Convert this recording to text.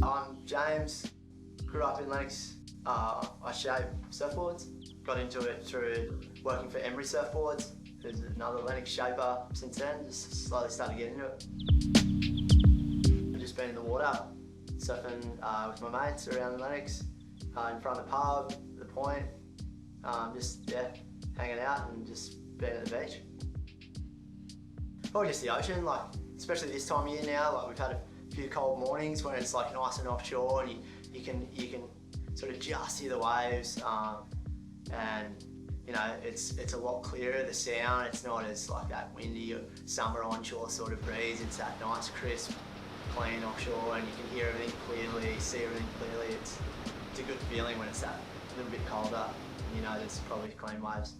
I'm James, grew up in Lennox. I shape surfboards. Got into it through working for Emery Surfboards, who's another Lennox shaper since then, just slowly started to get into it. I've just been in the water, surfing with my mates around Lennox, in front of the pub, the point, just hanging out and just being at the beach. Probably just the ocean, like especially this time of year now, like we've had a few cold mornings when it's like nice and offshore and you can sort of just hear the waves, and you know it's a lot clearer, the sound. It's not as like that windy or summer onshore sort of breeze. It's that nice crisp clean offshore and you can hear everything clearly, see everything clearly. It's a good feeling when it's that little bit colder and you know there's probably clean waves.